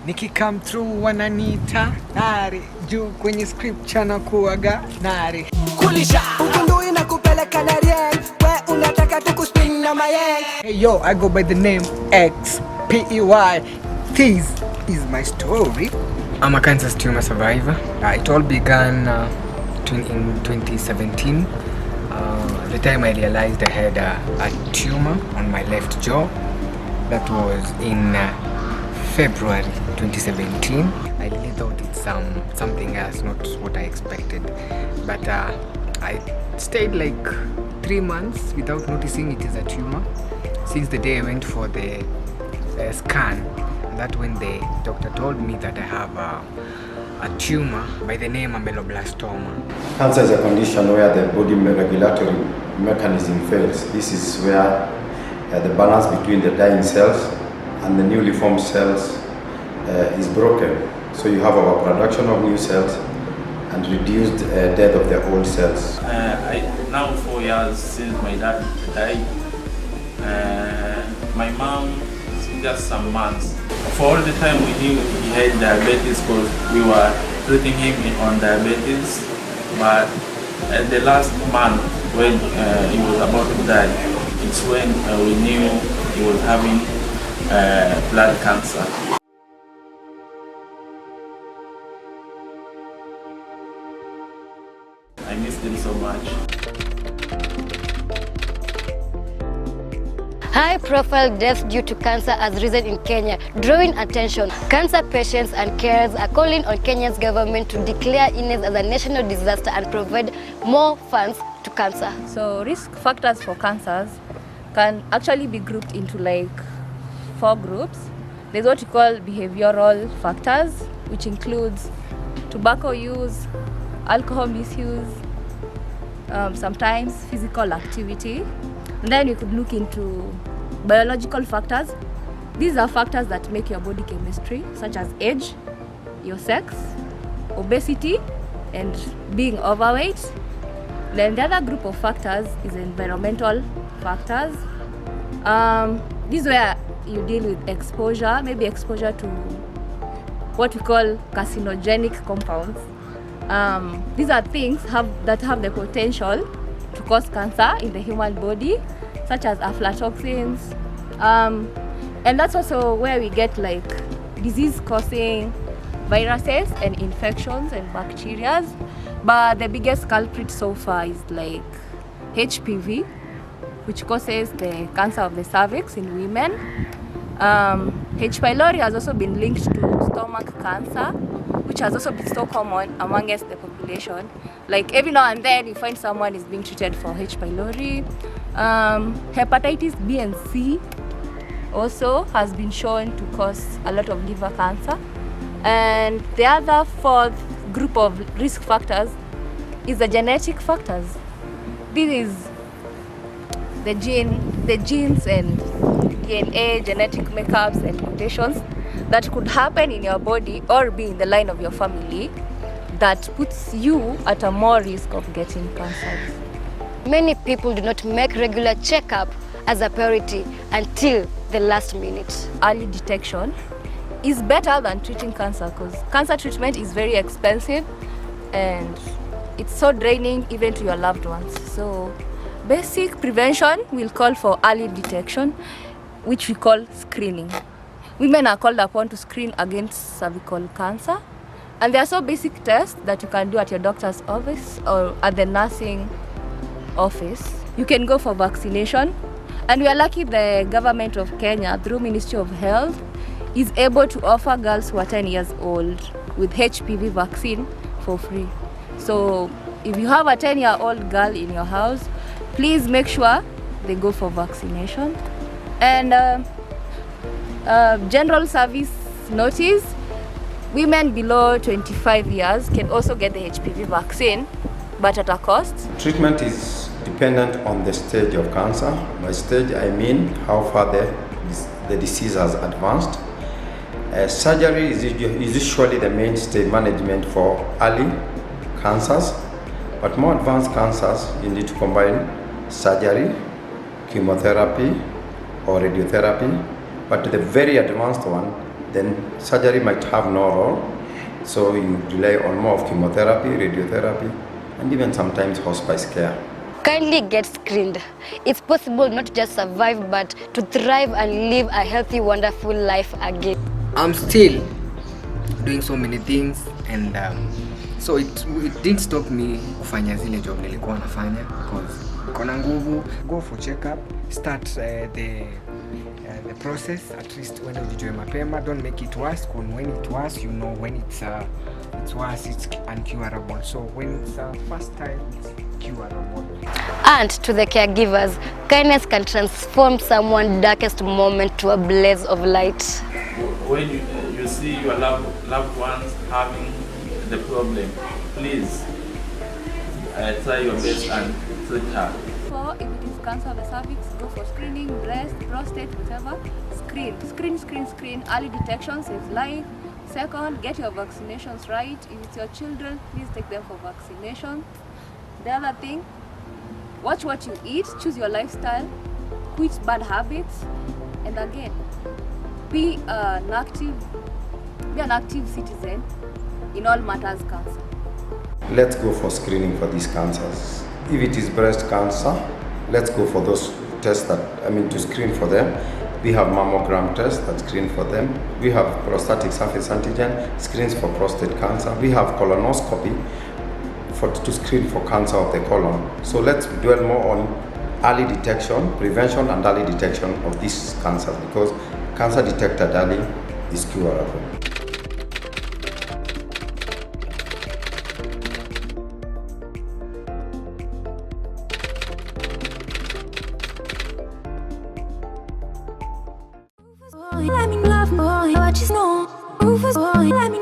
Niki come through wananiita nari, juu kwenye scripture na kuaga nari. Kulisha ukindui na kupeleka na rieng, we unataka tukuspin na mayeng. Hey yo, I go by the name XPEY. This is my story. I'm a cancer survivor. It all began in 2017. The time I realized I had a tumor on my left jaw. That was in February 2017. I really thought it's something else, not what I expected. But I stayed like 3 months without noticing it is a tumor. Since the day I went for the scan, and that when the doctor told me that I have a tumor by the name ameloblastoma. Cancer is a condition where the body regulatory mechanism fails. This is where the balance between the dying cells and the newly formed cells is broken. So you have overproduction of new cells and reduced death of the old cells. Now 4 years since my dad died. My mom, just some months. For all the time we knew he had diabetes because we were treating him on diabetes. But at the last month when he was about to die, it's when we knew he was having blood cancer. I missed him so much. High-profile deaths due to cancer has risen in Kenya, drawing attention. Cancer patients and carers are calling on Kenya's government to declare illness as a national disaster and provide more funds to cancer. So risk factors for cancers can actually be grouped into like 4 groups. There's what we call behavioral factors, which includes tobacco use, alcohol misuse, sometimes physical activity. And then we could look into biological factors. These are factors that make your body chemistry, such as age, your sex, obesity, and being overweight. Then the other group of factors is environmental factors. This is where you deal with exposure, maybe exposure to what we call carcinogenic compounds. These are things that have the potential to cause cancer in the human body, such as aflatoxins. And that's also where we get like disease-causing viruses and infections and bacteria. But the biggest culprit so far is like HPV, which causes the cancer of the cervix in women. H. pylori has also been linked to stomach cancer, which has also been so common amongst the population. Like every now and then you find someone is being treated for H. pylori. Hepatitis B and C also has been shown to cause a lot of liver cancer. And the other 4th group of risk factors is the genetic factors. This is the genes and DNA, genetic makeups and mutations that could happen in your body or be in the line of your family that puts you at a more risk of getting cancer. Many people do not make regular checkup as a priority until the last minute. Early detection is better than treating cancer because cancer treatment is very expensive and it's so draining even to your loved ones. So basic prevention will call for early detection, which we call screening. Women are called upon to screen against cervical cancer. And there are so basic tests that you can do at your doctor's office or at the nursing office. You can go for vaccination. And we are lucky the government of Kenya, through Ministry of Health, is able to offer girls who are 10 years old with HPV vaccine for free. So if you have a 10-year-old girl in your house, please make sure they go for vaccination. And general service notice, women below 25 years can also get the HPV vaccine, but at a cost. Treatment is dependent on the stage of cancer. By stage, I mean how far the disease has advanced. Surgery is usually the mainstay management for early cancers, but more advanced cancers, you need to combine surgery, chemotherapy, or radiotherapy. But the very advanced one, then surgery might have no role. So you rely on more of chemotherapy, radiotherapy, and even sometimes hospice care. Kindly get screened. It's possible not to just survive, but to thrive and live a healthy, wonderful life again. I'm still doing so many things, and so it didn't stop me kufanya zile job nilikuwa nafanya, because kona nguvu. Go for checkup, start the process at least when ujijue mapema. Don't make it worse, because when it's worse, you know when it's worse, it's uncurable. So when it's first time, it's curable. And to the caregivers, kindness can transform someone's darkest moment to a blaze of light. When you see your loved ones having the problem, please try your best and treat her. So if it is cancer of the cervix, go for screening, breast, prostate, whatever. Screen. Early detection saves life. Second, get your vaccinations right. If it's your children, please take them for vaccination. The other thing, watch what you eat, choose your lifestyle, quit bad habits, and again, be an active citizen in all matters cancer. Let's go for screening for these cancers. If it is breast cancer, let's go for those tests to screen for them. We have mammogram tests that screen for them. We have prostatic surface antigen, screens for prostate cancer. We have colonoscopy to screen for cancer of the colon. So let's dwell more on early detection, prevention and early detection of these cancers, because cancer detected early is curable. Let me love, boy, what you know. Rufus, boy, let me